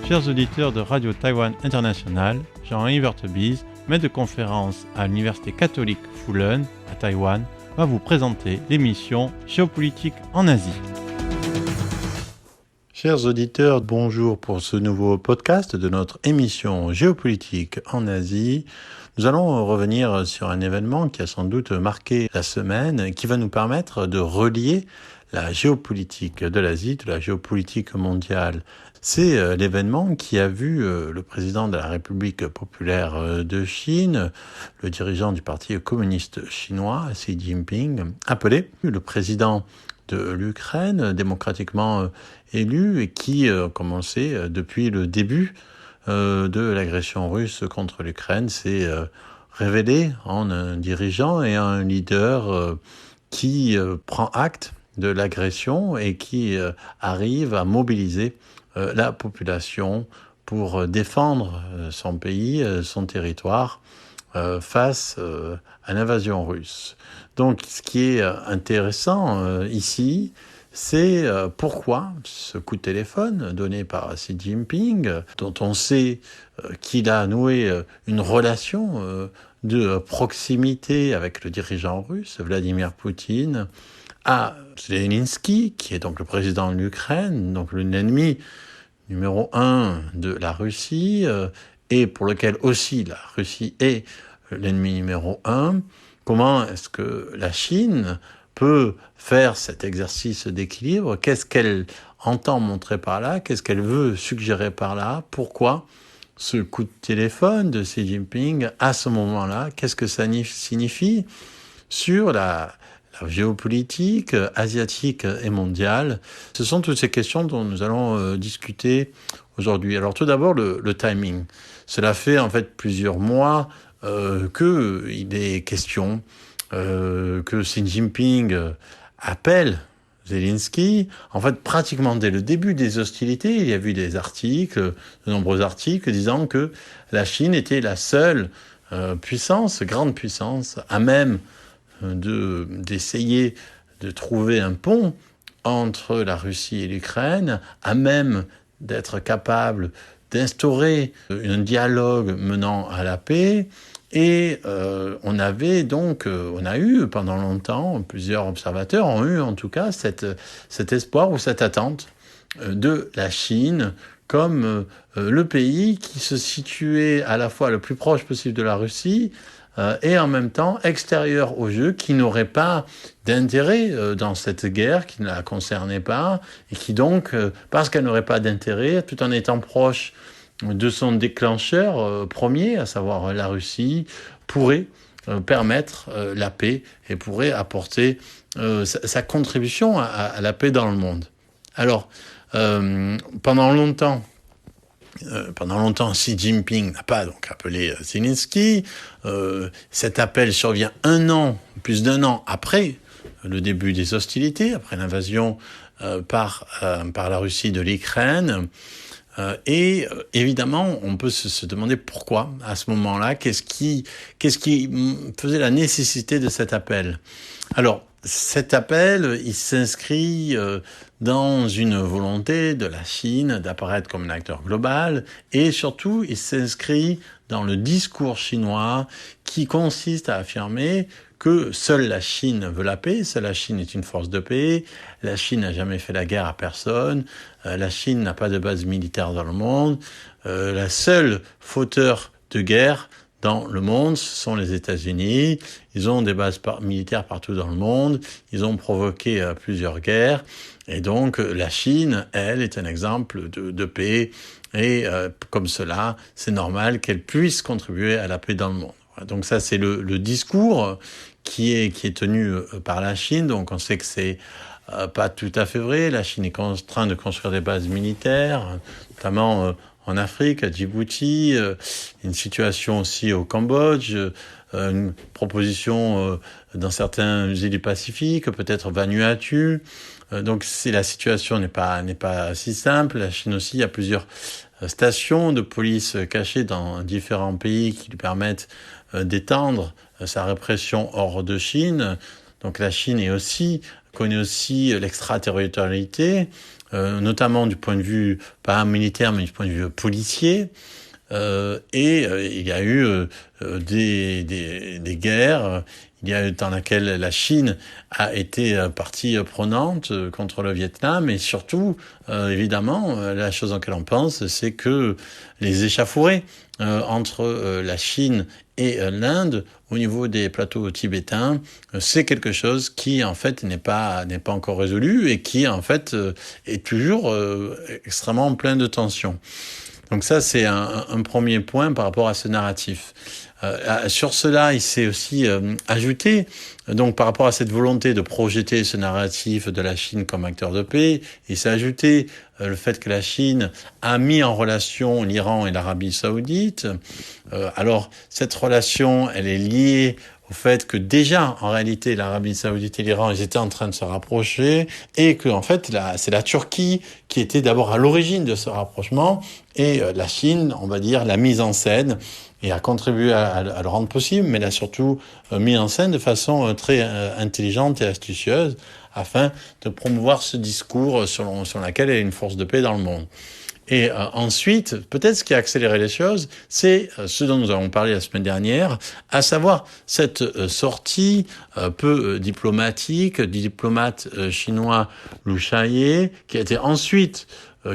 Chers auditeurs de Radio Taïwan International, Jean-Yves Vertebise, maître de conférence à l'Université catholique Fulun à Taïwan, va vous présenter l'émission Géopolitique en Asie. Chers auditeurs, bonjour pour ce nouveau podcast de notre émission Géopolitique en Asie. Nous allons revenir sur un événement qui a sans doute marqué la semaine, qui va nous permettre de relier la géopolitique de l'Asie, de la géopolitique mondiale. C'est l'événement qui a vu le président de la République populaire de Chine, le dirigeant du Parti communiste chinois, Xi Jinping, appeler le président de l'Ukraine, démocratiquement élu, et qui, comme on le sait, depuis le début de l'agression russe contre l'Ukraine, s'est révélé en un dirigeant et un leader qui prend acte de l'agression et qui arrive à mobiliser la population pour défendre son pays, son territoire face à l'invasion russe. Donc, ce qui est intéressant ici, c'est pourquoi ce coup de téléphone donné par Xi Jinping, dont on sait qu'il a noué une relation de proximité avec le dirigeant russe, Vladimir Poutine, à Zelensky, qui est donc le président de l'Ukraine, donc l'ennemi numéro 1 de la Russie, et pour lequel aussi la Russie est l'ennemi numéro 1. Comment est-ce que la Chine peut faire cet exercice d'équilibre? Qu'est-ce qu'elle entend montrer par là? Qu'est-ce qu'elle veut suggérer par là? Pourquoi ce coup de téléphone de Xi Jinping à ce moment-là? Qu'est-ce que ça signifie sur la géopolitique asiatique et mondiale? Ce sont toutes ces questions dont nous allons discuter aujourd'hui. Alors tout d'abord, le timing. Cela fait en fait plusieurs mois qu'il est question que Xi Jinping appelle Zelensky. En fait, pratiquement dès le début des hostilités, il y a eu des articles, de nombreux articles, disant que la Chine était la seule puissance, grande puissance, à même d'essayer de trouver un pont entre la Russie et l'Ukraine, à même d'être capable d'instaurer un dialogue menant à la paix. Et on a eu pendant longtemps, plusieurs observateurs ont eu en tout cas cet espoir ou cette attente de la Chine comme le pays qui se situait à la fois le plus proche possible de la Russie et en même temps extérieur au jeu, qui n'aurait pas d'intérêt dans cette guerre, qui ne la concernait pas, et qui donc, parce qu'elle n'aurait pas d'intérêt, tout en étant proche de son déclencheur premier, à savoir la Russie, pourrait permettre la paix et pourrait apporter sa contribution à la paix dans le monde. Alors, pendant longtemps, Xi Jinping n'a pas donc appelé Zelensky. Cet appel survient plus d'un an après le début des hostilités, après l'invasion par la Russie de l'Ukraine. Et évidemment, on peut se demander pourquoi, à ce moment-là, qu'est-ce qui faisait la nécessité de cet appel. Alors, cet appel, il s'inscrit dans une volonté de la Chine d'apparaître comme un acteur global, et surtout, il s'inscrit dans le discours chinois qui consiste à affirmer que seule la Chine veut la paix, seule la Chine est une force de paix, la Chine n'a jamais fait la guerre à personne, la Chine n'a pas de base militaire dans le monde, la seule fauteur de guerre dans le monde, ce sont les États-Unis. Ils ont des bases militaires partout dans le monde, ils ont provoqué plusieurs guerres, et donc la Chine, elle, est un exemple de paix, et comme cela, c'est normal qu'elle puisse contribuer à la paix dans le monde. Donc ça, c'est le discours qui est tenu par la Chine. Donc on sait que c'est pas tout à fait vrai. La Chine est en train de construire des bases militaires, notamment en Afrique, à Djibouti, une situation aussi au Cambodge, une proposition dans certaines îles du Pacifique, peut-être Vanuatu. Donc la situation n'est pas si simple. La Chine aussi, il y a plusieurs stations de police cachées dans différents pays qui lui permettent d'étendre sa répression hors de Chine. Donc la Chine est aussi connaît aussi l'extraterritorialité, notamment du point de vue pas militaire mais du point de vue policier. Il y a eu des guerres. Il y a eu dans laquelle la Chine a été partie prenante contre le Vietnam, et surtout, évidemment, la chose en laquelle on pense, c'est que les échauffourées entre la Chine et l'Inde, au niveau des plateaux tibétains, c'est quelque chose qui, en fait, n'est pas encore résolu et qui, en fait, est toujours extrêmement plein de tensions. Donc ça, c'est un premier point par rapport à ce narratif. Sur cela, il s'est aussi ajouté, donc par rapport à cette volonté de projeter ce narratif de la Chine comme acteur de paix, il s'est ajouté le fait que la Chine a mis en relation l'Iran et l'Arabie Saoudite. Alors, cette relation, elle est liée au fait que déjà, en réalité, l'Arabie Saoudite et l'Iran, ils étaient en train de se rapprocher, et que, en fait, c'est la Turquie qui était d'abord à l'origine de ce rapprochement, et la Chine, on va dire, l'a mise en scène et a contribué à le rendre possible, mais l'a surtout mis en scène de façon très intelligente et astucieuse, afin de promouvoir ce discours selon lequel elle est une force de paix dans le monde. Et ensuite, peut-être ce qui a accéléré les choses, c'est ce dont nous avons parlé la semaine dernière, à savoir cette sortie peu diplomatique du diplomate chinois Liu Xiaoye, qui a été ensuite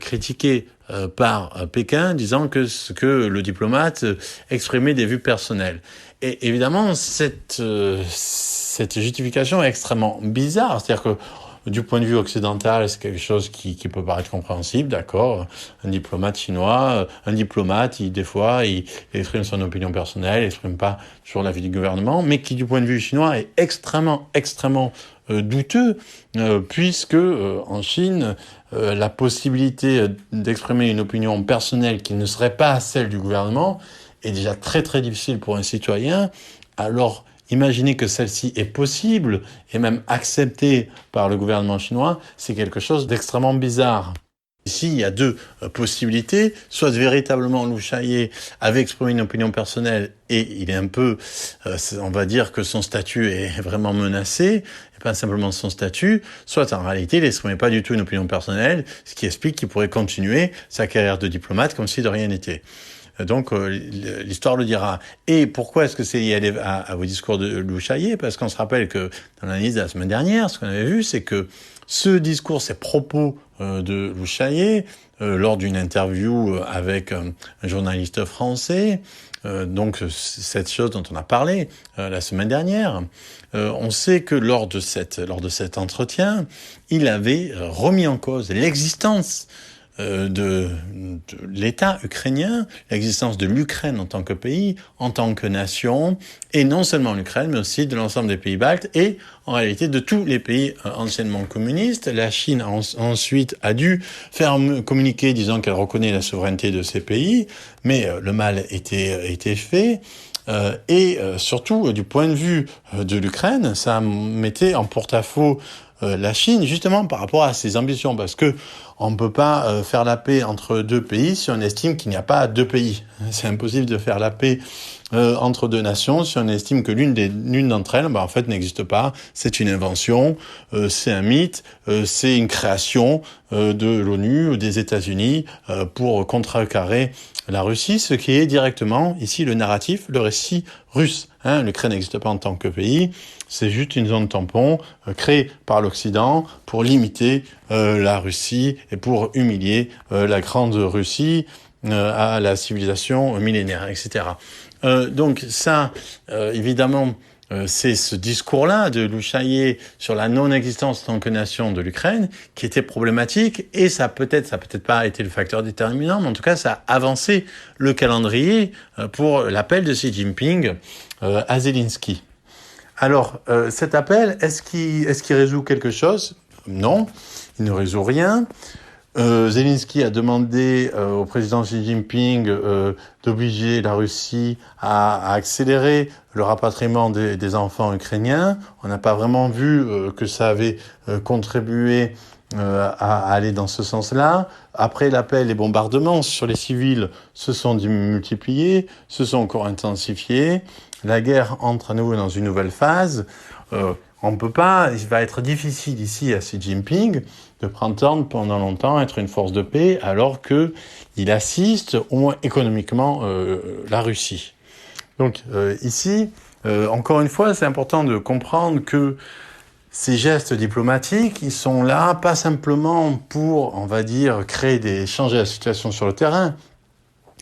critiqué par Pékin, disant que le diplomate exprimait des vues personnelles. Et évidemment, cette justification est extrêmement bizarre, c'est-à-dire que du point de vue occidental, c'est quelque chose qui peut paraître compréhensible, d'accord. Un diplomate chinois, des fois, il exprime son opinion personnelle, il n'exprime pas toujours l'avis du gouvernement, mais qui, du point de vue chinois, est extrêmement douteux, puisque en Chine, la possibilité d'exprimer une opinion personnelle qui ne serait pas celle du gouvernement est déjà très difficile pour un citoyen. Alors, imaginer que celle-ci est possible et même acceptée par le gouvernement chinois, c'est quelque chose d'extrêmement bizarre. Ici, il y a deux possibilités. Soit véritablement Liu Xiaoye avait exprimé une opinion personnelle et il est un peu, on va dire que son statut est vraiment menacé, et pas simplement son statut. Soit en réalité, il n'exprimait pas du tout une opinion personnelle, ce qui explique qu'il pourrait continuer sa carrière de diplomate comme si de rien n'était. Donc, l'histoire le dira. Et pourquoi est-ce que c'est lié à vos discours de Liu Xiaoye ? Parce qu'on se rappelle que dans l'analyse de la semaine dernière, ce qu'on avait vu, c'est que ce discours, ces propos de Liu Xiaoye, lors d'une interview avec un journaliste français, donc cette chose dont on a parlé la semaine dernière, on sait que lors de cet entretien, il avait remis en cause l'existence de l'État ukrainien, l'existence de l'Ukraine en tant que pays, en tant que nation, et non seulement l'Ukraine, mais aussi de l'ensemble des pays baltes, et en réalité de tous les pays anciennement communistes. La Chine ensuite a dû faire communiquer disant qu'elle reconnaît la souveraineté de ces pays, mais le mal était fait. Et surtout, du point de vue de l'Ukraine, ça mettait en porte-à-faux la Chine, justement par rapport à ses ambitions, parce que on ne peut pas faire la paix entre deux pays si on estime qu'il n'y a pas deux pays. C'est impossible de faire la paix entre deux nations si on estime que l'une d'entre elles, en fait, n'existe pas. C'est une invention, c'est un mythe, c'est une création de l'ONU ou des États-Unis pour contrecarrer la Russie, ce qui est directement ici le narratif, le récit russe. L'Ukraine n'existe pas en tant que pays, c'est juste une zone tampon créée par l'Occident pour limiter la Russie et pour humilier la grande Russie à la civilisation millénaire, etc. Donc ça, évidemment, c'est ce discours-là de Liu Xiaoye sur la non-existence en tant que nation de l'Ukraine qui était problématique, et ça a peut-être pas été le facteur déterminant, mais en tout cas ça a avancé le calendrier pour l'appel de Xi Jinping à Zelensky. Alors, cet appel, est-ce qu'il résout quelque chose ? Non, il ne résout rien. Zelensky a demandé au président Xi Jinping d'obliger la Russie à accélérer le rapatriement des enfants ukrainiens. On n'a pas vraiment vu que ça avait contribué à aller dans ce sens-là. Après l'appel, les bombardements sur les civils se sont multipliés, se sont encore intensifiés. La guerre entre à nouveau dans une nouvelle phase. il va être difficile ici à Xi Jinping de prétendre pendant longtemps être une force de paix alors qu'il assiste, au moins économiquement, la Russie. Donc ici, encore une fois, c'est important de comprendre que ces gestes diplomatiques, ils sont là pas simplement pour, on va dire, changer la situation sur le terrain,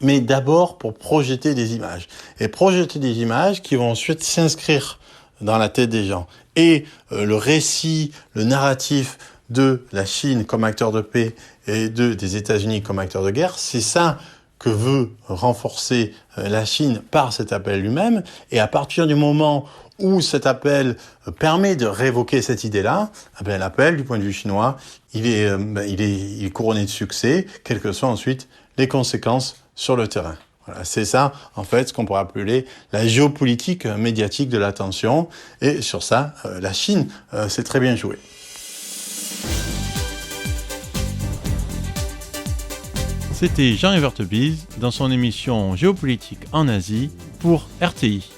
mais d'abord pour projeter des images. Et projeter des images qui vont ensuite s'inscrire dans la tête des gens. Et le récit, le narratif de la Chine comme acteur de paix et des États-Unis comme acteur de guerre, c'est ça que veut renforcer la Chine par cet appel lui-même. Et à partir du moment où cet appel permet de révoquer cette idée-là, l'appel, du point de vue chinois, il est couronné de succès, quelles que soient ensuite les conséquences sur le terrain. Voilà, c'est ça, en fait, ce qu'on pourrait appeler la géopolitique médiatique de l'attention. Et sur ça, la Chine s'est très bien jouée. C'était Jean-Yves Heurtebise dans son émission Géopolitique en Asie pour RTI.